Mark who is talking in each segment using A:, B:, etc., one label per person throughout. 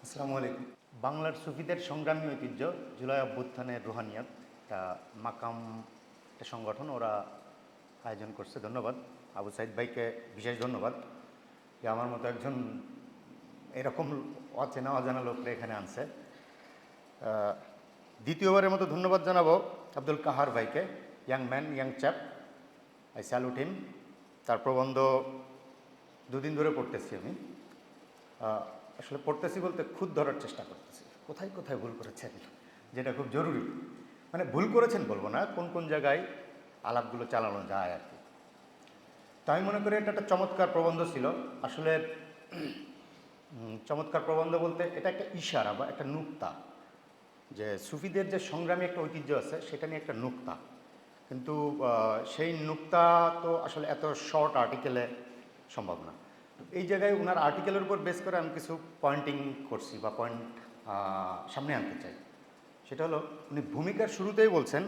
A: আসসালামু আলাইকুম। বাংলার সুফিদের সংগ্রামী ঐতিহ্য জুলাই অভ্যুত্থানের রুহানিয়াত একটা মাকাম একটা সংগঠন ওরা আয়োজন করছে। ধন্যবাদ আবু সাইদ ভাইকে, বিশেষ ধন্যবাদ যে আমার মতো একজন এরকম অচেনা অজানা লোকরা এখানে আনছে। দ্বিতীয়বারের মতো ধন্যবাদ জানাবো আব্দুল কাহার ভাইকে, young man, young chap, I salute him. তার প্রবন্ধ দুদিন ধরে পড়তেছি আমি। আসলে পড়তেছি বলতে খুদ ধরার চেষ্টা করতেছি কোথায় কোথায় ভুল করেছেন, যেটা খুব জরুরি। মানে ভুল করেছেন বলবো না, কোন কোন জায়গায় আলাপগুলো চালানো যায় আর কি। তো আমি মনে করি এটা একটা চমৎকার প্রবন্ধ ছিল। আসলে চমৎকার প্রবন্ধ বলতে এটা একটা ইশারা বা একটা নুক্তা, যে সুফিদের যে সংগ্রামী একটা ঐতিহ্য আছে সেটা নিয়ে একটা নুক্তা। কিন্তু সেই নুক্তা তো আসলে এত শর্ট আর্টিকেলে সম্ভব না। এই জায়গায় ওনার আর্টিকেলের উপর বেস করে আমি কিছু পয়েন্টিং করছি বা পয়েন্ট সামনে আনতে চাই। সেটা হলো, উনি ভূমিকার শুরুতেই বলছেন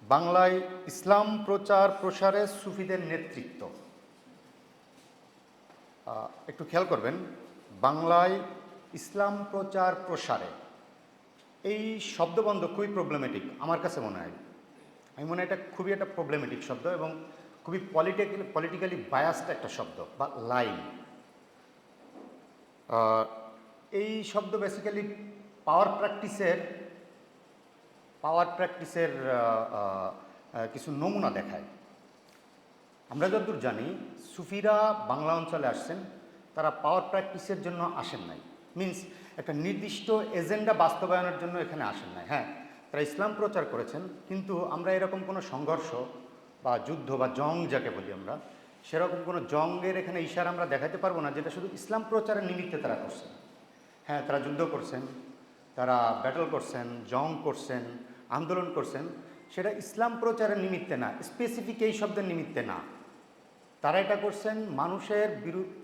A: বাংলায় ইসলাম প্রচার প্রসারে সুফিদের নেতৃত্ব। একটু খেয়াল করবেন, বাংলায় ইসলাম প্রচার প্রসারে, এই শব্দবন্ধ খুবই প্রবলেমেটিক আমার কাছে মনে হয়। আমি মনে হয় এটা খুবই একটা প্রবলেমেটিক শব্দ এবং খুবই পলিটিক্যালি বায়াসড একটা শব্দ বা লাইন। এই শব্দ বেসিক্যালি পাওয়ার প্র্যাকটিসের কিছু নমুনা দেখায়। আমরা যতদূর জানি সুফিরা বাংলা অঞ্চলে আসছেন, তারা পাওয়ার প্র্যাকটিসের জন্য আসেন নাই। মিন্স একটা নির্দিষ্ট এজেন্ডা বাস্তবায়নের জন্য এখানে আসেন নাই। হ্যাঁ, তারা ইসলাম প্রচার করেছেন, কিন্তু আমরা এরকম কোনো সংঘর্ষ বা যুদ্ধ বা জং যাকে বলি আমরা, সেরকম কোনো জঙ্গের এখানে ইশারা আমরা দেখাতে পারবো না যেটা শুধু ইসলাম প্রচারের নিমিত্তে তারা করছেন। হ্যাঁ, তারা যুদ্ধ করছেন, তারা ব্যাটল করছেন, জং করছেন, আন্দোলন করছেন, সেটা ইসলাম প্রচারের নিমিত্তে না, স্পেসিফিক এই শব্দের নিমিত্তে না। তারা এটা করছেন মানুষের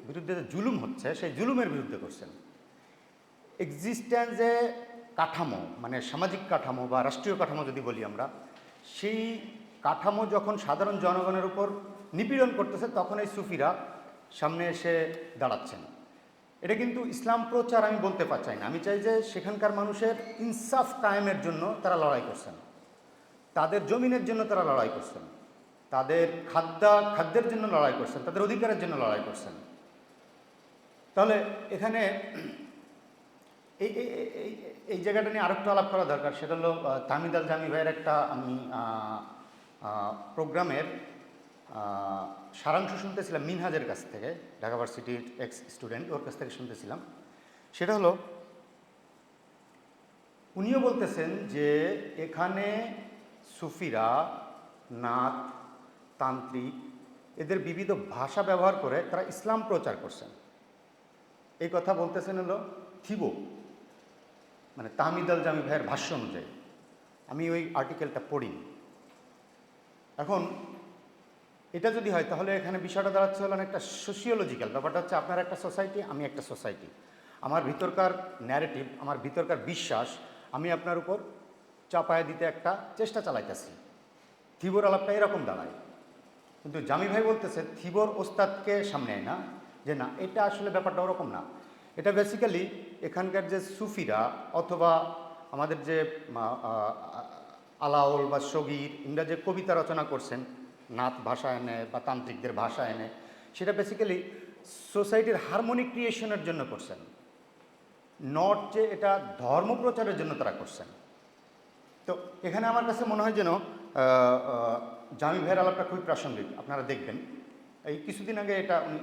A: বিরুদ্ধে যে জুলুম হচ্ছে সেই জুলুমের বিরুদ্ধে করছেন। এক্সিস্টেন্সে কাঠামো, মানে সামাজিক কাঠামো বা রাষ্ট্রীয় কাঠামো যদি বলি আমরা, সেই কাঠামো যখন সাধারণ জনগণের উপর নিপীড়ন করতেছে তখন এই সুফিরা সামনে এসে দাঁড়াচ্ছেন। এটা কিন্তু ইসলাম প্রচার আমি বলতে চাই না। আমি চাই যে সেখানকার মানুষের ইনসাফ কায়েমের জন্য তারা লড়াই করছেন, তাদের জমিনের জন্য তারা লড়াই করছেন, তাদের খাদ্যের জন্য লড়াই করছেন, তাদের অধিকারের জন্য লড়াই করছেন। তাহলে এখানে এই এই এই জায়গাটা নিয়ে আরেকটু আলাপ করা দরকার। সেটা হলো তামিদ আল জামি ভাইয়ের একটা আমি প্রোগ্রামের সারাংশ শুনতেছিলাম মিনহাজের কাছ থেকে, ঢাকা ভার্সিটির এক্স স্টুডেন্ট, ওর কাছ থেকে শুনতেছিলাম। সেটা হলো, উনিও বলতেছেন যে এখানে সুফিরা, নাথ, তান্ত্রিক, এদের বিবিধ ভাষা ব্যবহার করে তারা ইসলাম প্রচার করছেন। এই কথা বলতেছেন হলো থিবো, মানে তাহমিদ আল জামি ভাইয়ের ভাষ্য অনুযায়ী। আমি ওই আর্টিকেলটা পড়িনি। এখন এটা যদি হয় তাহলে এখানে বিষয়টা দাঁড়াচ্ছে হলো একটা সোশিওলজিক্যাল ব্যাপারটা। হচ্ছে আপনার একটা সোসাইটি, আমি একটা সোসাইটি, আমার ভিতরকার ন্যারেটিভ, আমার ভিতরকার বিশ্বাস আমি আপনার উপর চাপায় দিতে একটা চেষ্টা চালাইতেছি। থিবোর আলাপটা এরকম দাঁড়ায়। কিন্তু জামি ভাই বলতেছে থিবোর ওস্তাদকে সামনে আয় না, যে না, এটা আসলে ব্যাপারটা ওরকম না। এটা বেসিক্যালি এখানকার যে সুফিরা অথবা আমাদের যে আলাওল বা সগীর, ইংরা যে কবিতা রচনা করছেন নাথ ভাষা এনে বা তান্ত্রিকদের ভাষা এনে, সেটা বেসিক্যালি সোসাইটির হারমোনিক ক্রিয়েশনের জন্য করছেন, নট যে এটা ধর্ম প্রচারের জন্য তারা করছেন। তো এখানে আমার কাছে মনে হয় যেন জামি ভাইয়ের আলাপটা খুবই প্রাসঙ্গিক। আপনারা দেখবেন এই কিছুদিন আগে এটা উনি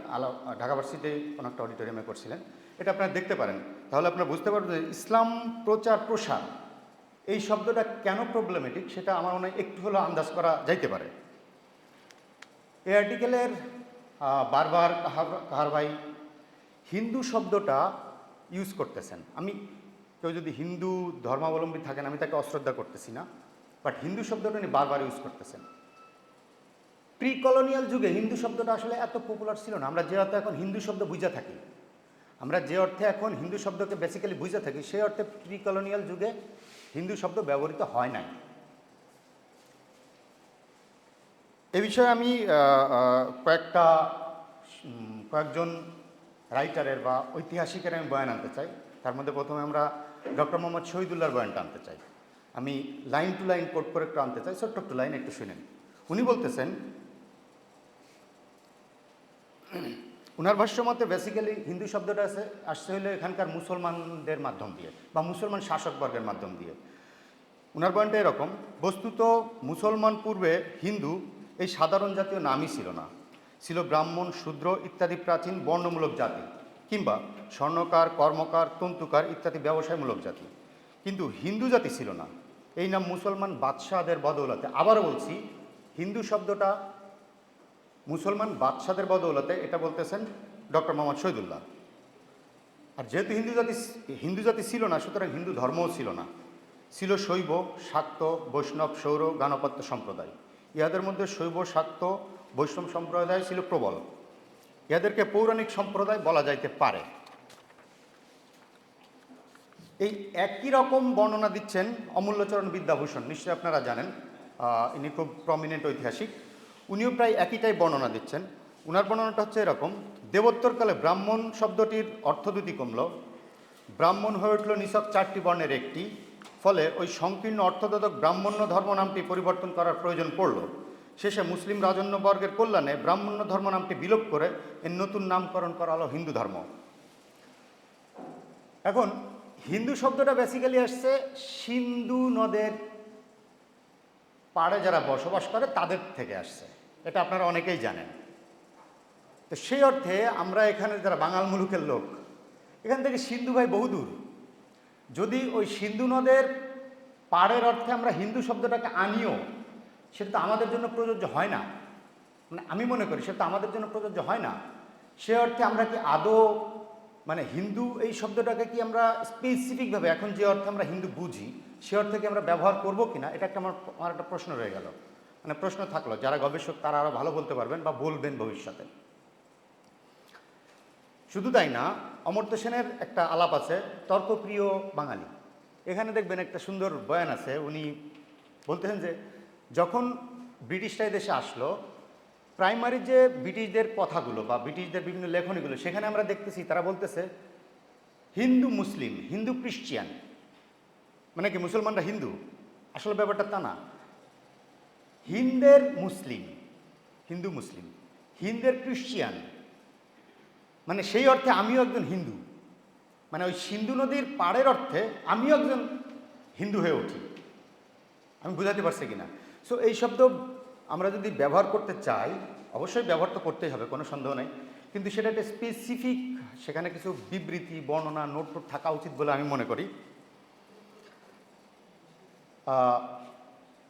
A: ঢাকা ভার্সিটিতে কোনো একটা অডিটোরিয়ামে করছিলেন, এটা আপনারা দেখতে পারেন। তাহলে আপনারা বুঝতে পারবেন যে ইসলাম প্রচার প্রসার এই শব্দটা কেন প্রবলেমেটিক, সেটা আমার মনে হয় একটু হলেও আন্দাজ করা যাইতে পারে। এই আর্টিকেলের বারবার কাহার ভাই হিন্দু শব্দটা ইউজ করতেছেন। আমি, কেউ যদি হিন্দু ধর্মাবলম্বী থাকেন আমি তাকে অশ্রদ্ধা করতেছি না, বাট হিন্দু শব্দটা উনি বারবার ইউজ করতেছেন। প্রি কলোনিয়াল যুগে হিন্দু শব্দটা আসলে এত পপুলার ছিল না। আমরা যে অর্থে এখন হিন্দু শব্দ বুঝে থাকি, আমরা যে অর্থে এখন হিন্দু শব্দকে বেসিক্যালি বুঝে থাকি, সেই অর্থে প্রি কলোনিয়াল যুগে হিন্দু শব্দ ব্যবহৃত হয় নাই। এ বিষয়ে আমি কয়েকজন রাইটারের বা ঐতিহাসিকের আমি বয়ান আনতে চাই। তার মধ্যে প্রথমে আমরা ডক্টর মোহাম্মদ শহীদুল্লাহর বয়ানটা আনতে চাই। আমি লাইন টু লাইন কোট করে একটু আনতে চাই, ছোট্ট একটু লাইন একটু শুনেন। উনি বলতেছেন, উনার ভাষ্য মতে বেসিক্যালি হিন্দু শব্দটা আসছে হলো এখানকার মুসলমানদের মাধ্যম দিয়ে বা মুসলমান শাসকবর্গের মাধ্যম দিয়ে। উনার পয়েন্টটা এরকম, বস্তুত মুসলমান পূর্বে হিন্দু এই সাধারণ জাতীয় নামই ছিল না, ছিল ব্রাহ্মণ, শূদ্র ইত্যাদি প্রাচীন বর্ণমূলক জাতি, কিংবা স্বর্ণকার, কর্মকার, তন্তুকার ইত্যাদি ব্যবসায়মূলক জাতি। কিন্তু হিন্দু জাতি ছিল না। এই নাম মুসলমান বাদশাহদের বদৌলতে, আবারও বলছি, হিন্দু শব্দটা মুসলমান বাদশাদের বদৌলতে, এটা বলতেছেন ডক্টর মোহাম্মদ শহীদুল্লাহ। আর যেহেতু হিন্দু জাতি ছিল না, সুতরাং হিন্দু ধর্মও ছিল না। ছিল শৈব, শাক্ত, বৈষ্ণব, সৌর, গাণপত্য সম্প্রদায়। ইহাদের মধ্যে শৈব, শাক্ত, বৈষ্ণব সম্প্রদায় ছিল প্রবল। ইহাদেরকে পৌরাণিক সম্প্রদায় বলা যাইতে পারে। এই একই রকম বর্ণনা দিচ্ছেন অমূল্যচরণ বিদ্যাভূষণ, নিশ্চয়ই আপনারা জানেন, ইনি খুব প্রমিনেন্ট ঐতিহাসিক। উনিও প্রায় একইটাই বর্ণনা দিচ্ছেন। উনার বর্ণনাটা হচ্ছে এরকম, দেবোত্তরকালে ব্রাহ্মণ শব্দটির অর্থ দুটি কমল, ব্রাহ্মণ হয়ে উঠল নিছক 4টি বর্ণের একটি, ফলে ওই সংকীর্ণ অর্থবোধক ব্রাহ্মণ্য ধর্ম নামটি পরিবর্তন করার প্রয়োজন পড়ল। শেষে মুসলিম রাজন্যবর্গের কল্যাণে ব্রাহ্মণ্য ধর্ম নামটি বিলোপ করে এর নতুন নামকরণ করা হলো হিন্দু ধর্ম। এখন হিন্দু শব্দটা বেসিক্যালি আসছে সিন্ধু নদের পাড়ে যারা বসবাস করে তাদের থেকে আসছে, এটা আপনারা অনেকেই জানেন। তো সেই অর্থে আমরা এখানে যারা বাঙাল মুলুকের লোক, এখান থেকে সিন্ধু ভাই বহুদূর। যদি ওই সিন্ধু নদের পাড়ের অর্থে আমরা হিন্দু শব্দটাকে আনিও, সেটা তো আমাদের জন্য প্রযোজ্য হয় না। মানে আমি মনে করি সেটা তো আমাদের জন্য প্রযোজ্য হয় না। সে অর্থে আমরা কি আদৌ মানে হিন্দু এই শব্দটাকে কি আমরা স্পেসিফিকভাবে এখন যে অর্থে আমরা হিন্দু বুঝি সে অর্থে কি আমরা ব্যবহার করবো কিনা, এটা একটা আমার একটা প্রশ্ন রয়ে গেল। মানে প্রশ্ন থাকলো, যারা গবেষক তারা আরও ভালো বলতে পারবেন বা বলবেন ভবিষ্যতে। শুধু তাই না, অমর্ত্য সেনের একটা আলাপ আছে, তর্কপ্রিয় বাঙালি। এখানে দেখবেন একটা সুন্দর বয়ান আছে। উনি বলতেছেন যে যখন ব্রিটিশরা দেশে আসলো, প্রাইমারি যে ব্রিটিশদের কথাগুলো বা ব্রিটিশদের বিভিন্ন লেখনীগুলো, সেখানে আমরা দেখতেছি তারা বলতেছে হিন্দু মুসলিম, হিন্দু খ্রিস্টিয়ান, মানে কি মুসলমানরা হিন্দু? আসলে ব্যাপারটা তা না। হিন্দের মুসলিম, হিন্দু মুসলিম, হিন্দের খ্রিস্টিয়ান, মানে সেই অর্থে আমিও একজন হিন্দু। মানে ওই সিন্ধু নদীর পাড়ের অর্থে আমিও একজন হিন্দু হয়ে উঠি। আমি বুঝাতে পারছি কিনা? সো এই শব্দ আমরা যদি ব্যবহার করতে চাই, অবশ্যই ব্যবহার তো করতেই হবে, কোনো সন্দেহ নেই, কিন্তু সেটা একটা স্পেসিফিক, সেখানে কিছু বিবৃতি, বর্ণনা, নোট থাকা উচিত বলে আমি মনে করি।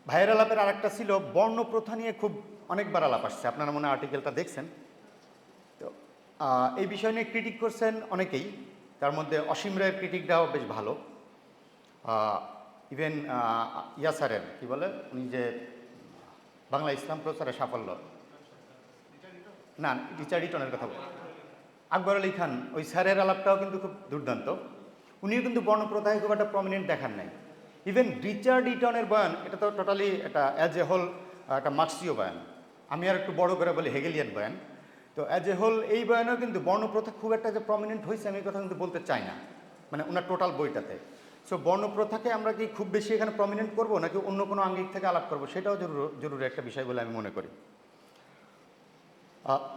A: ভাইয়ের আলাপের আর একটা ছিল বর্ণ প্রথা নিয়ে, খুব অনেকবার আলাপ আসছে, আপনারা মনে আর্টিকেলটা দেখছেন। তো এই বিষয় নিয়ে ক্রিটিক করছেন অনেকেই, তার মধ্যে অসীম রায়ের ক্রিটিকটাও বেশ ভালো। ইভেন ইয়াসারের কি বলে, উনি যে বাংলা ইসলাম প্রচারে সাফল্য, না রিচার্ড ইটনের কথা বলে, আকবর আলী খান, ওই স্যারের আলাপটাও কিন্তু খুব দুর্দান্ত। উনিও কিন্তু বর্ণপ্রথায় খুব একটা প্রমিনেন্ট দেখান নাই। ইভেন রিচার্ড ইটনের বয়ান, এটা তো টোটালি এটা অ্যাজ এ হোল একটা মার্ক্সীয় বয়ান, আমি আর একটু বড় করে বলি হেগেলিয়ান বয়ান। তো অ্যাজ এ হোল এই বয়ানেও কিন্তু বর্ণপ্রথা খুব একটা যে প্রমিনেন্ট হয়েছে আমি এই কথা কিন্তু বলতে চাই না, মানে ওনার টোটাল বইটাতে। সো বর্ণপ্রথাকে আমরা কি খুব বেশি এখানে প্রমিনেন্ট করবো নাকি অন্য কোনো আঙ্গিক থেকে আলাপ করবো, সেটাও জরুরি একটা বিষয় বলে আমি মনে করি।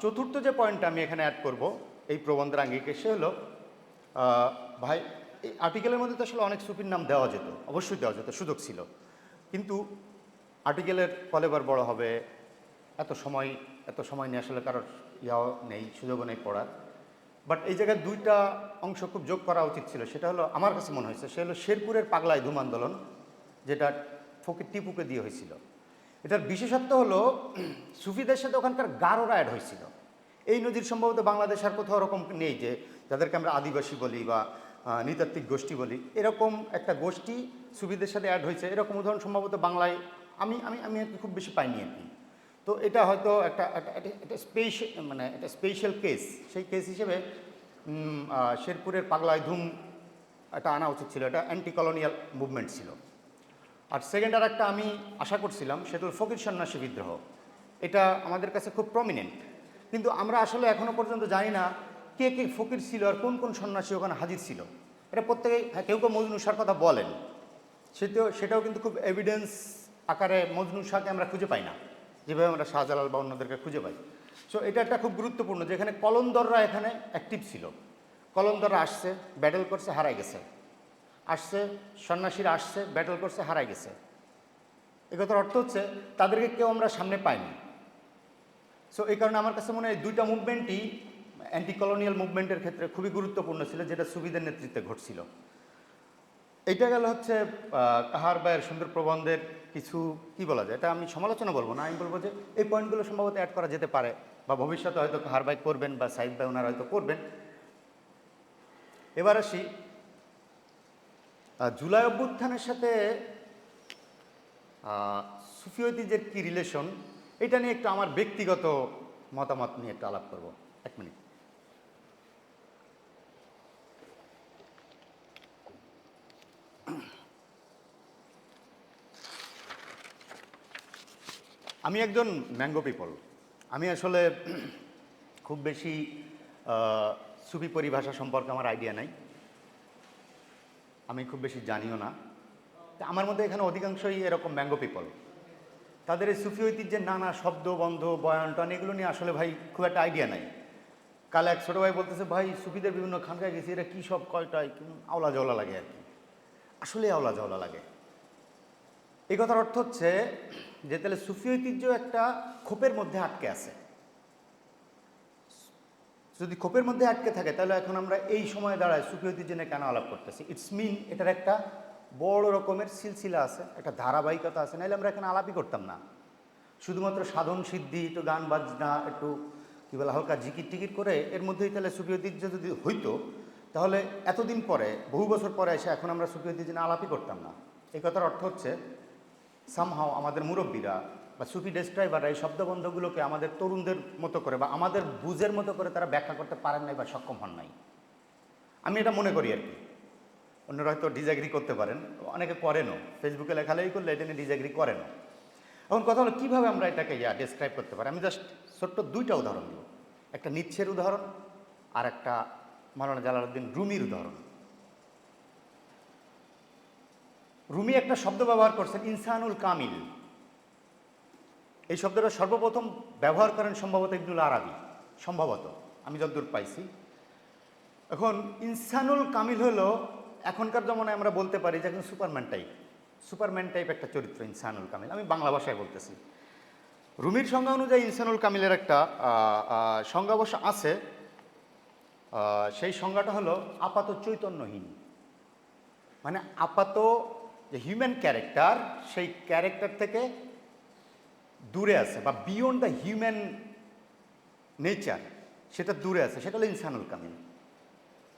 A: চতুর্থ যে পয়েন্টটা আমি এখানে অ্যাড করব এই প্রবন্ধের আঙ্গিকে, সে হলো ভাই, এই আর্টিকেলের মধ্যে তো আসলে অনেক সুফির নাম দেওয়া যেত, অবশ্যই দেওয়া যেত, সুযোগ ছিল, কিন্তু আর্টিকেলের কলেবার বড় হবে, এত সময় নিয়ে আসলে কারোর ইয়াও নেই, সুযোগও নেই পড়ার। বাট এই জায়গায় দুইটা অংশ খুব যোগ করা উচিত ছিল। সেটা হলো, আমার কাছে মনে হয়েছে, সে হলো শেরপুরের পাগলায় ধুম আন্দোলন, যেটা ফকির টিপুকে দিয়ে হয়েছিল। এটার বিশেষত্ব হলো সুফিদের সাথে ওখানকার গারোরা অ্যাড হয়েছিল। এই নদীর সম্ভবত বাংলাদেশ আর কোথাও এরকম নেই যে যাদেরকে আমরা আদিবাসী বলি বা নৃতাত্ত্বিক গোষ্ঠী বলি, এরকম একটা গোষ্ঠী সুফিদের সাথে অ্যাড হয়েছে, এরকম উদাহরণ সম্ভবত বাংলায় আমি আমি আমি আর কি খুব বেশি পাইনি আর কি। তো এটা হয়তো একটা স্পেশাল কেস। সেই কেস হিসেবে শেরপুরের পাগলায় ধুম এটা আনা উচিত ছিল, এটা অ্যান্টি কলোনিয়াল মুভমেন্ট ছিল। আর সেকেন্ড আর একটা আমি আশা করছিলাম, সেটা হল ফকির সন্ন্যাসী বিদ্রোহ। এটা আমাদের কাছে খুব প্রমিনেন্ট, কিন্তু আমরা আসলে এখনও পর্যন্ত জানি না কে কে ফকির ছিল আর কোন কোন সন্ন্যাসী ওখানে হাজির ছিল, এটা প্রত্যেকেই, হ্যাঁ কেউ কেউ মজনু শাহর কথা বলেন, সেটাও কিন্তু খুব এভিডেন্স আকারে মজনু শাহকে আমরা খুঁজে পাই না যেভাবে আমরা শাহজালাল বা অন্যদেরকে খুঁজে পাই। সো এটা একটা খুব গুরুত্বপূর্ণ যে এখানে কলন্দররা এখানে অ্যাক্টিভ ছিল। কলন্দররা আসছে, ব্যাটেল করছে, হারাই গেছে, আসছে সন্ন্যাসীরা আসছে, ব্যাটেল করছে, হারাই গেছে। এ কথার অর্থ হচ্ছে তাদেরকে কেউ আমরা সামনে পাইনি। সো এই কারণে আমার কাছে মনে হয় দুইটা মুভমেন্টই অ্যান্টি কলোনিয়াল মুভমেন্টের ক্ষেত্রে খুবই গুরুত্বপূর্ণ ছিল, যেটা সুবিদের নেতৃত্বে ঘটছিল। এইটা গেল হচ্ছে কাহার ভাইয়ের সুন্দর প্রবন্ধের কিছু, কি বলা যায়, এটা আমি সমালোচনা বলবো না, আমি বলবো যে এই পয়েন্টগুলো সম্ভবত অ্যাড করা যেতে পারে, বা ভবিষ্যতে হয়তো কাহার ভাই করবেন বা সাইদ ভাই ওনারা হয়তো করবেন। এবার আসি জুলাই অভ্যুত্থানের সাথে সুফি ঐতিহ্যের কী রিলেশন, এটা নিয়ে একটু আমার ব্যক্তিগত মতামত নিয়ে একটু আলাপ করব। এক মিনিট। আমি একজন ম্যাঙ্গো পিপল। আমি আসলে খুব বেশি সুফি পরিভাষা সম্পর্কে আমার আইডিয়া নাই, আমি খুব বেশি জানিও না। তা আমার মধ্যে এখানে অধিকাংশই এরকম ম্যাঙ্গো পিপল। তাদের এই সুফি ঐতিহ্যের নানা শব্দ বন্ধ বয়ান টন এগুলো নিয়ে আসলে ভাই খুব একটা আইডিয়া নাই। কাল এক ছোটো ভাই বলতেছে, ভাই সুফিদের বিভিন্ন খানকায় গেছি, এরা কী সব কয়টায় আওলা জওলা লাগে আর কি, আসলে আওলা জওলা লাগে। এই কথার অর্থ হচ্ছে যে তাহলে সুফি ঐতিহ্য একটা খোপের মধ্যে আটকে আছে। যদি খোপের মধ্যে আটকে থাকে তাহলে এখন আমরা এই সময় দাঁড়ায় সুফি ঐতিহ্য নিয়ে কেন আলাপ করতেছি? ইটস মিন এটার একটা বড় রকমের সিলসিলা আছে, একটা ধারাবাহিকতা আছে, নাহলে আমরা এখানে আলাপই করতাম না। শুধুমাত্র সাধন সিদ্ধি, একটু গান বাজনা, একটু কী বলে হালকা জিকির টিকির করে এর মধ্যেই তাহলে সুফি ঐতিহ্য যদি হইতো, তাহলে এতদিন পরে, বহু বছর পরে এসে এখন আমরা সুফি ঐতিহ্য নিয়ে আলাপই করতাম না। এই কথার অর্থ হচ্ছে সামহাও আমাদের মুরব্বীরা বা সুফি ডেসক্রাইবাররা এই শব্দবন্ধগুলোকে আমাদের তরুণদের মতো করে বা আমাদের বুঝের মতো করে তারা ব্যাখ্যা করতে পারেন নাই বা সক্ষম হন নাই। আমি এটা মনে করি আর কি। অন্যরা হয়তো ডিসএগ্রি করতে পারেন, অনেকে করেনও, ফেসবুকে লেখালেখি করলে এটা নিয়ে ডিসএগ্রি করেনও। এখন কথা হলো কীভাবে আমরা এটাকে ডেসক্রাইব করতে পারি। আমি জাস্ট ছোট্ট দুইটা উদাহরণ দেব, একটা নিচ্ছের উদাহরণ আর একটা মাওলানা জালালউদ্দিন রুমির উদাহরণ। রুমি একটা শব্দ ব্যবহার করছেন ইনসানুল কামিল। এই শব্দটা সর্বপ্রথম ব্যবহার করেন সম্ভবত ইবনুল আরাবি, সম্ভবত, আমি যতদূর পাইছি। এখন ইনসানুল কামিল হলো এখনকার জমানায় আমরা বলতে পারি যে একজন সুপারম্যান টাইপ একটা চরিত্র ইনসানুল কামিল, আমি বাংলা ভাষায় বলতেছি। রুমির সংজ্ঞা অনুযায়ী ইনসানুল কামিলের একটা সংজ্ঞা অবশ্য আছে, সেই সংজ্ঞাটা হলো আপাত চৈতন্যহীন, মানে আপাত যে হিউম্যান ক্যারেক্টার, সেই ক্যারেক্টার থেকে দূরে আছে বা বিয়ন্ড দ্য হিউম্যান নেচার, সেটা দূরে আছে, সেটা হলো ইনসানুল কামিল।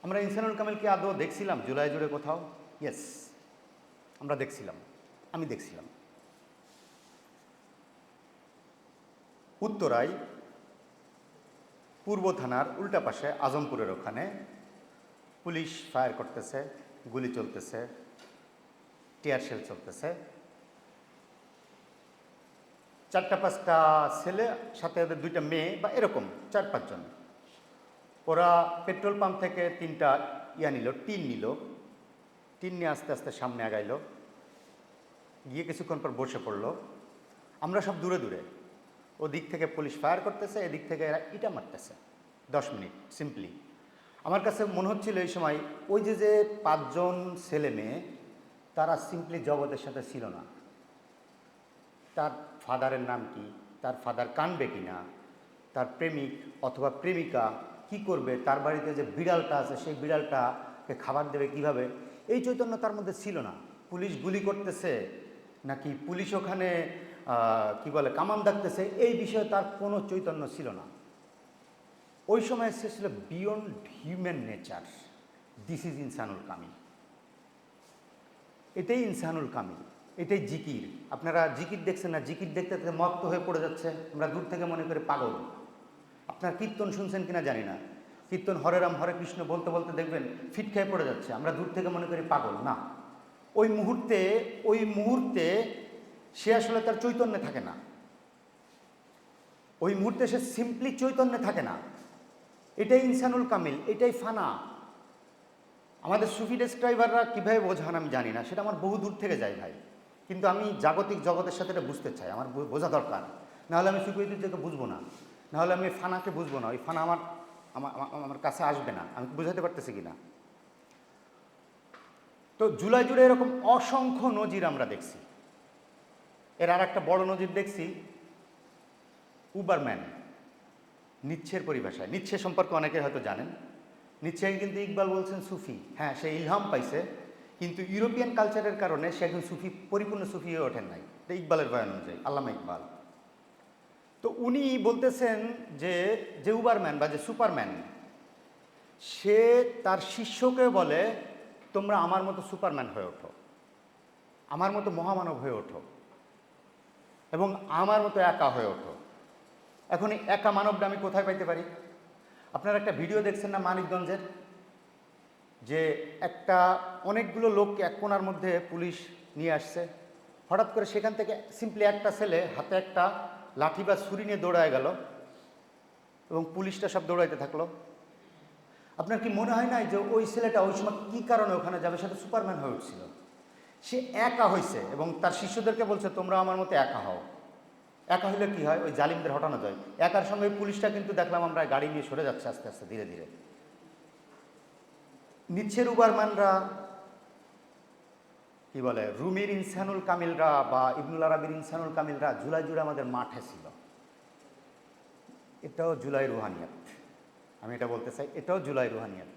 A: আমরা ইনসানুল কামিলকে আদৌ দেখছিলাম জুলাই জুড়ে কোথাও? ইয়েস, আমরা দেখছিলাম, আমি দেখছিলাম। উত্তরায় পূর্ব থানার উল্টা পাশে আজমপুরের ওখানে পুলিশ ফায়ার করতেছে, গুলি চলতেছে, টিয়ার শেল চলতেছে, 4-5টা ছেলে সাথে ওদের 2টা মেয়ে বা এরকম 4-5 জন, ওরা পেট্রোল পাম্প থেকে 3টা টিন নিল, টিন নিয়ে আস্তে আস্তে সামনে আগাইলো, গিয়ে কিছুক্ষণ পর বসে পড়লো। আমরা সব দূরে দূরে, ওদিক থেকে পুলিশ ফায়ার করতেছে, এদিক থেকে এরা ইটা মারতেছে। 10 মিনিট সিম্পলি আমার কাছে মনে হচ্ছিল এই সময় ওই যে 5 জন ছেলে মেয়ে, তারা সিম্পলি জগতের সাথে ছিল না। তার ফাদারের নাম কি, তার ফাদার কানবে কি না, তার প্রেমিক অথবা প্রেমিকা কি করবে, তার বাড়িতে যে বিড়ালটা আছে সেই বিড়ালটাকে খাবার দেবে কিভাবে, এই চৈতন্য তার মধ্যে ছিল না। পুলিশ গুলি করতেছে নাকি পুলিশ ওখানে কি বলে কামান দাগতেছে, এই বিষয়ে তার কোনো চৈতন্য ছিল না। ওই সময় সে ছিল beyond human nature. This is ইনসানুল কামিল। এটাই ইনসানুল কামিল, এটাই জিকির। আপনারা জিকির দেখছেন না? জিকির দেখতে দেখতে মত্ত হয়ে পড়ে যাচ্ছে, আমরা দূর থেকে মনে করি পাগল। আপনার কীর্তন শুনছেন কিনা জানি না, কীর্তন হরে রাম হরে কৃষ্ণ বলতে বলতে দেখবেন ফিট খেয়ে পড়ে যাচ্ছে, আমরা দূর থেকে মনে করি পাগল। না, ওই মুহূর্তে সে আসলে তার চৈতন্যে থাকে না, ওই মুহূর্তে সে সিম্পলি চৈতন্যে থাকে না, এটাই ইনসানুল কামিল, এটাই ফানা। আমাদের সুফি ডেসক্রাইবাররা কীভাবে বোঝান আমি জানি না, সেটা আমার বহু দূর থেকে যায় ভাই। কিন্তু আমি জাগতিক জগতের সাথে এটা বুঝতে চাই, আমার বোঝা দরকার। নাহলে আমি সুফি ঐতিহ্যকে বুঝবো না, নাহলে আমি ফানাকে বুঝবো না, ওই ফানা আমার আমার কাছে আসবে না। আমি বুঝাতে পারতেছি কি না? তো জুলাই জুড়ে এরকম অসংখ্য নজির আমরা দেখছি। এর আর একটা বড় নজির দেখছি উবারম্যান, নিচ্ছের পরিভাষায়। নিচ্ছে সম্পর্কে অনেকে হয়তো জানেন। নিচ্ছে কিন্তু ইকবাল বলছেন সুফি, হ্যাঁ সে ইলহাম পাইছে, কিন্তু ইউরোপিয়ান কালচারের কারণে সে একজন সুফি, পরিপূর্ণ সুফি হয়ে ওঠেন নাই। এটা ইকবালের বয়ান অনুযায়ী, আল্লামা ইকবাল। তো উনি বলতেছেন যে যে উবারম্যান বা যে সুপারম্যান, সে তার শিষ্যকে বলে তোমরা আমার মতো সুপারম্যান হয়ে ওঠো, আমার মতো মহামানব হয়ে ওঠো, এবং আমার মতো একা হয়ে ওঠো। এখন এই একা মানবটা আমি কোথায় পাইতে পারি? আপনারা একটা ভিডিও দেখছেন না মানিকগঞ্জের, যে একটা অনেকগুলো লোককে এক কোণার মধ্যে পুলিশ নিয়ে আসছে, হঠাৎ করে সেখান থেকে সিম্পলি একটা ছেলে হাতে একটা লাঠি বা ছুরি নিয়ে দৌড়ায় গেল এবং পুলিশটা সব দৌড়াইতে থাকলো। আপনার কি মনে হয় না যে ওই ছেলেটা ওই সময় কী কারণে ওখানে যাবে? সেটা সুপারম্যান হয়ে উঠছিল। সে একা হয়েছে এবং তার শিষ্যদেরকে বলছে তোমরা আমার মতো একা হও। একা হলে কী হয়? ওই জালিমদের হটানো যায়। একার সঙ্গে ওই পুলিশটা কিন্তু দেখলাম আমরা গাড়ি নিয়ে সরে যাচ্ছে আস্তে আস্তে, ধীরে ধীরে। নিচ্ছের উবারম্যানরা কি বলে, রুমির ইনসানুল কামিলরা বা ইবনুল আরাবির ইনসানুল কামিলরা জুলাই জুড়ে আমাদের মাঠে ছিল। এটাও জুলাই রুহানিয়াত, আমি এটা বলতে চাই, এটাও জুলাই রুহানিয়াত।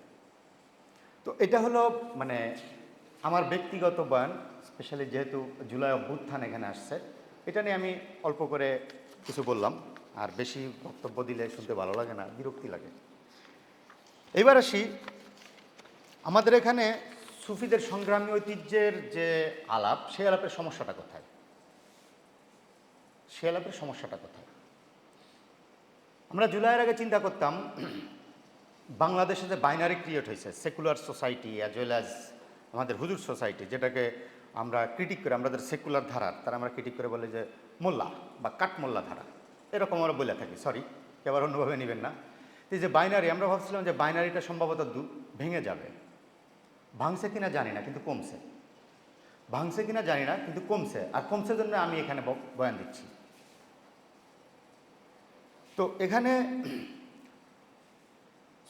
A: তো এটা হলো মানে আমার ব্যক্তিগত বয়ান, স্পেশালি যেহেতু জুলাই অভ্যুত্থান এখানে আসছে, এটা নিয়ে আমি অল্প করে কিছু বললাম। আর বেশি বক্তব্য দিলে শুনতে ভালো লাগে না, বিরক্তি লাগে। এবার আসি আমাদের এখানে সুফিদের সংগ্রামী ঐতিহ্যের যে আলাপ, সেই আলাপের সমস্যাটা কোথায়? সে আলাপের সমস্যাটা কোথায়? আমরা জুলাইয়ের আগে চিন্তা করতাম বাংলাদেশে যে বাইনারি ক্রিয়েট হয়েছে, secular society as well as আমাদের হুজুর সোসাইটি, যেটাকে আমরা ক্রিটিক করে, আমাদের সেকুলার ধারার তারা আমরা ক্রিটিক করে বলি যে মোল্লা বা কাঠমোল্লা ধারা, এরকম আমরা বলে থাকি। সরি, কেউ আবার অন্যভাবে নেবেন না। এই যে বাইনারি, আমরা ভাবছিলাম যে বাইনারিটা সম্ভবত ভেঙে যাবে। ভাঙছে কিনা জানি না, কিন্তু কমছে। ভাঙছে কিনা জানি না, কিন্তু কমছে। আর কমছে জন্য আমি এখানে বয়ান দিচ্ছি। তো এখানে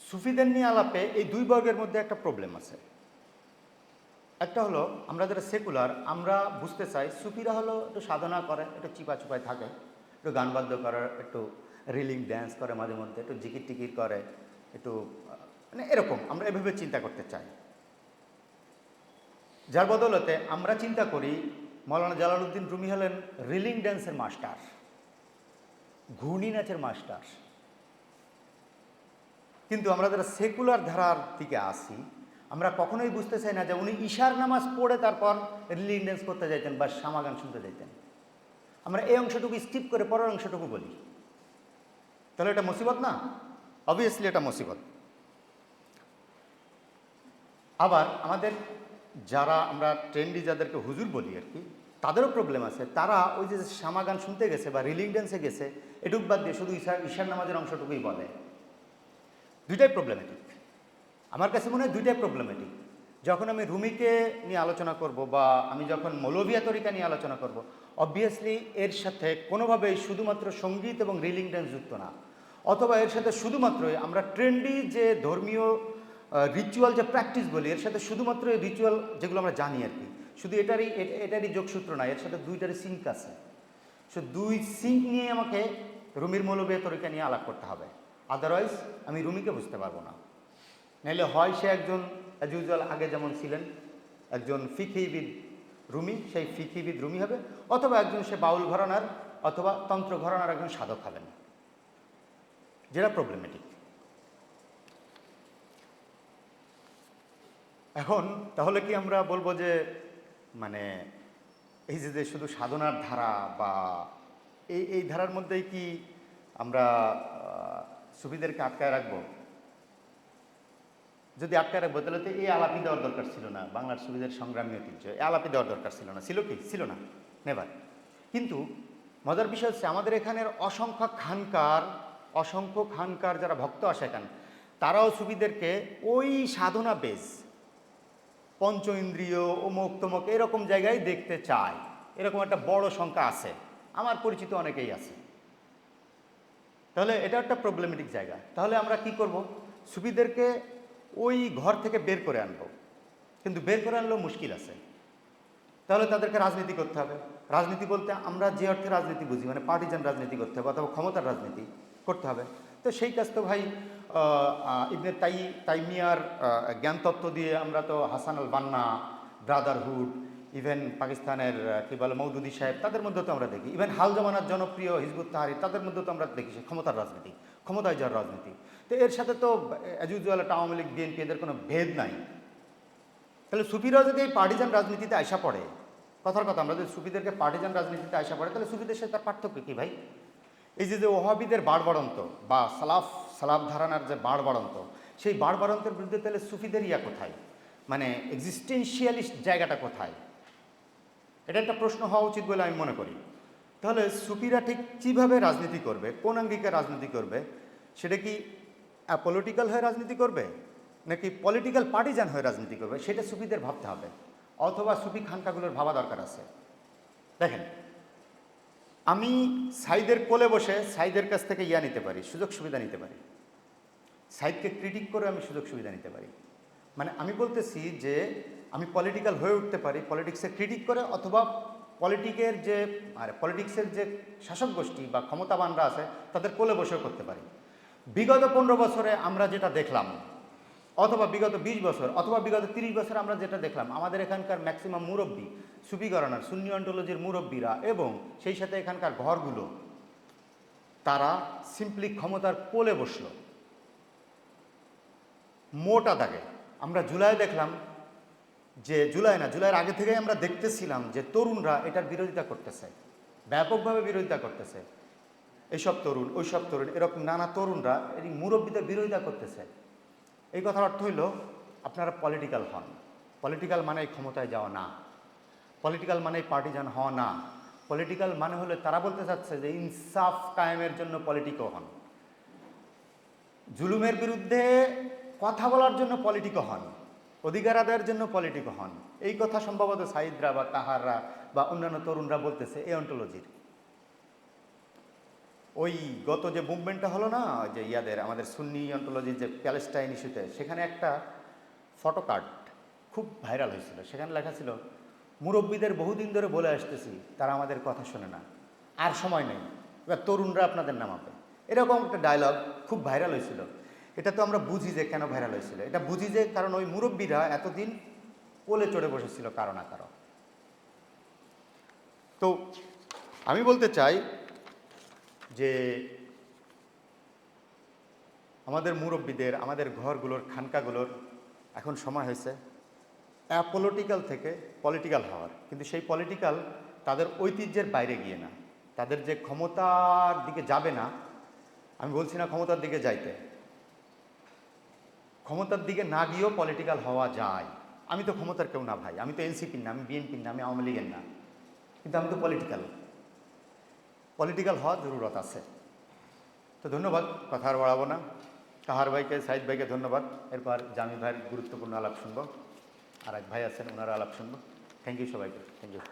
A: সুফিদের নিয়ে আলাপে এই দুই বর্গের মধ্যে একটা প্রবলেম আছে। একটা হলো আমরা যারা সেকুলার, আমরা বুঝতে চাই সুফিরা হলো একটু সাধনা করে, একটু চিপা চুপায় থাকে, একটু গান বাদ্য করে, একটু রিলিং ড্যান্স করে, মাঝে মধ্যে একটু জিকির টিকির করে, একটু মানে এরকম আমরা এভাবে চিন্তা করতে চাই। যার বদলতে আমরা চিন্তা করি মৌলানা জালালউদ্দিন রুমি হলেন রিলিং ড্যান্সের মাস্টার, ঘূর্ণি নাচের মাস্টার। কিন্তু আমরা যারা সেকুলার ধারার দিকে আসি, আমরা কখনোই বুঝতে চাই না যে উনি ঈশার নামাজ পড়ে তারপর রিলিং ড্যান্স করতে যাইতেন বা শামা গান শুনতে যাইতেন। আমরা এই অংশটুকু স্কিপ করে পরের অংশটুকু বলি। তাহলে এটা মুসিবত না? অবভিয়াসলি এটা মুসিবত। আবার আমাদের যারা আমরা ট্রেন্ডি যাদেরকে হুজুর বলি আর কি, তাদেরও প্রবলেম আছে। তারা ওই যে শামা গান শুনতে গেছে বা রিলিং ড্যান্সে গেছে, এটুক বাদ দিয়ে শুধু ঈশার নামাজের অংশটুকুই বলে। দুইটাই প্রবলেমেটিক। আমার কাছে মনে হয় দুইটাই প্রবলেমেটিক। যখন আমি রুমিকে নিয়ে আলোচনা করব বা আমি যখন মৌলভিয়া তরিকা নিয়ে আলোচনা করব, অবভিয়াসলি এর সাথে কোনোভাবেই শুধুমাত্র সঙ্গীত এবং রিলিং ড্যান্স যুক্ত না, অথবা এর সাথে শুধুমাত্রই আমরা ট্রেন্ডি যে ধর্মীয় রিচুয়াল যে প্র্যাকটিস বলি, এর সাথে শুধুমাত্র এই রিচুয়াল যেগুলো আমরা জানি আর কি, শুধু এটারই যোগসূত্র নাই, এর সাথে দুইটারই সিঙ্ক আছে। সো দুই সিঙ্ক নিয়ে আমাকে রুমির মৌলভিয়া তরিকা নিয়ে আলাপ করতে হবে, আদারওয়াইজ আমি রুমিকে বুঝতে পারবো না। নাহলে হয় সে একজন অ্যাজ ইউজুয়াল আগে যেমন ছিলেন একজন ফিকিবিদ রুমি, সেই ফিকিবিদ রুমি হবে, অথবা একজন সে বাউল ঘরানার অথবা তন্ত্র ঘরানার একজন সাধক হবেন, যেটা প্রবলেমেটিক। এখন তাহলে কি আমরা বলবো যে মানে এই যে শুধু সাধনার ধারা বা এই ধারার মধ্যেই কি আমরা সুফিদেরকে আটকায় রাখবো? যদি আটকায় রাখবো তাহলে তো এই আলাপি দেওয়ার দরকার ছিল না। বাংলার সুফিদের সংগ্রামী ঐতিহ্য, এই আলাপি দেওয়ার দরকার ছিল না। ছিল কি? ছিল না, নেভার। কিন্তু মজার বিষয় হচ্ছে আমাদের এখানের অসংখ্য খানকার যারা ভক্ত আসে এখানে, তারাও সুফিদেরকে ওই সাধনা বেস, পঞ্চ ইন্দ্রিয় অমুক তমুক এরকম জায়গায় দেখতে চায়। এরকম একটা বড় সংখ্যা আছে, আমার পরিচিত অনেকেই আছে। তাহলে এটা একটা প্রবলেমেটিক জায়গা। তাহলে আমরা কি করব? সুফিদেরকে ওই ঘর থেকে বের করে আনবো, কিন্তু বের করে আনলেও মুশকিল আছে। তাহলে তাদেরকে রাজনীতি করতে হবে। রাজনীতি বলতে আমরা যে অর্থে রাজনীতি বুঝি, মানে পার্টিজান রাজনীতি করতে হবে অথবা ক্ষমতার রাজনীতি করতে হবে। তো সেই কাজ তো ভাই ইবনে তাইমিয়ার জ্ঞানতত্ত্ব দিয়ে আমরা তো হাসান আল বান্না, ব্রাদারহুড, ইভেন পাকিস্তানের কি বলে মৌদুদি সাহেব, তাদের মধ্যে তো আমরা দেখি। ইভেন হাল জামানার জনপ্রিয় হিজবুত তাহরির, তাদের মধ্যে তো আমরা দেখি ক্ষমতার রাজনীতি, ক্ষমতায় যাওয়ার রাজনীতি। তো এর সাথে তো as usual Awami League, BNP এদের কোনো ভেদ নাই। তাহলে সুফিরাও যদি এই পার্টিজান রাজনীতিতে আশা পড়ে, কথার কথা, আমরা যদি সুফিদেরকে পার্টিজান রাজনীতিতে আশা পড়ে, তাহলে সুফিদের সাথে তার পার্থক্য কী ভাই? এই যে ওহাবিদের বাড়বাড়ন্ত বা সালাফ ধারণার যে বাড়বাড়ন্ত, সেই বাড়বাড়ন্তের বিরুদ্ধে তাহলে সুফিদের ইয়া কোথায়, মানে এক্সিস্টেন্সিয়ালিস্ট জায়গাটা কোথায়? এটা একটা প্রশ্ন হওয়া উচিত বলে আমি মনে করি। তাহলে সুফিরা ঠিক কীভাবে রাজনীতি করবে, কোন আঙ্গিকে রাজনীতি করবে? সেটা কি পলিটিক্যাল হয়ে রাজনীতি করবে নাকি পলিটিক্যাল পার্টিজান হয়ে রাজনীতি করবে, সেটা সুফিদের ভাবতে হবে, অথবা সুফি খানকাগুলোর ভাবা দরকার আছে। দেখেন, আমি সাইদের কোলে বসে সাইদের কাছ থেকে ইয়া নিতে পারি, সুযোগ সুবিধা নিতে পারি। সাইদকে ক্রিটিক করে আমি সুযোগ সুবিধা নিতে পারি। মানে আমি বলতেছি যে আমি পলিটিক্যাল হয়ে উঠতে পারি পলিটিক্সে ক্রিটিক করে, অথবা পলিটিক্সের যে শাসক গোষ্ঠী বা ক্ষমতাবানরা আছে তাদের কোলে বসেও করতে পারি। বিগত 15 বছরে আমরা যেটা দেখলাম, অথবা বিগত 20 বছর, অথবা বিগত 30 বছর আমরা যেটা দেখলাম, আমাদের এখানকার ম্যাক্সিমাম মুরব্বী, সুফি ঘরানার সুন্নি অন্টোলজির মুরব্বীরা এবং সেই সাথে এখানকার ঘরগুলো, তারা সিম্পলি ক্ষমতার কোলে বসলো মোটা দাগে। আমরা জুলাই দেখলাম যে, জুলাইয়ের আগে থেকেই আমরা দেখতেছিলাম যে তরুণরা এটার বিরোধিতা করতেছে, ব্যাপকভাবে বিরোধিতা করতেছে। এইসব তরুণ, ওইসব তরুণ, এরকম নানা তরুণরা এই মুরব্বীদের বিরোধিতা করতেছে। এই কথার অর্থ হইল আপনারা পলিটিক্যাল হন। পলিটিক্যাল মানে ক্ষমতায় যাওয়া না, পলিটিক্যাল মানে পার্টিজান হওয়া না। পলিটিক্যাল মানে হলে তারা বলতে চাচ্ছে যে ইনসাফ কায়েমের জন্য পলিটিকও হন, জুলুমের বিরুদ্ধে কথা বলার জন্য পলিটিকও হন, অধিকার আদায়ের জন্য পলিটিকও হন। এই কথা সম্ভবত সাইদরা বা তাহাররা বা অন্যান্য তরুণরা বলতেছে এই অন্টোলজির। ওই গত যে মুভমেন্টটা হলো না, যে ইয়াদের আমাদের সুন্নি অন্টোলজির যে প্যালেস্টাইন ইস্যুতে, সেখানে একটা ফটো কার্ড খুব ভাইরাল হয়েছিল। সেখানে লেখা ছিল, মুরব্বীদের বহুদিন ধরে বলে আসতেছি, তারা আমাদের কথা শোনে না, আর সময় নেই, এবার তরুণরা আপনাদের নামাবে। এরকম একটা ডায়লগ খুব ভাইরাল হয়েছিল। এটা তো আমরা বুঝি যে কেন ভাইরাল হয়েছিল। এটা বুঝি যে কারণ ওই মুরব্বীরা এতদিন কোলে চড়ে বসেছিল কারো না কারো। তো আমি বলতে চাই যে আমাদের মুরব্বীদের, আমাদের ঘরগুলোর, খানকাগুলোর এখন সময় হয়েছে অ্যাপলিটিক্যাল থেকে পলিটিক্যাল হওয়ার। কিন্তু সেই পলিটিক্যাল তাদের ঐতিহ্যের বাইরে গিয়ে না, তাদের যে ক্ষমতার দিকে যাবে না। আমি বলছি না ক্ষমতার দিকে যাইতে, ক্ষমতার দিকে না গিয়েও পলিটিক্যাল হওয়া যায়। আমি তো ক্ষমতার কেউ না ভাই, আমি তো এনসিপির না, আমি বিএনপির না, আমি আওয়ামী লীগের না, কিন্তু আমি তো পলিটিক্যাল হওয়ার জরুরত আছে। তো ধন্যবাদ, কথা আর বাড়াবো না। তাহার ভাইকে, সাইদ ভাইকে ধন্যবাদ। এরপর জামি ভাইয়ের গুরুত্বপূর্ণ আলাপ শুনবো, আর এক ভাই আছেন ওনারা আলাপ শুনবো। থ্যাংক ইউ সবাইকে, থ্যাংক ইউ।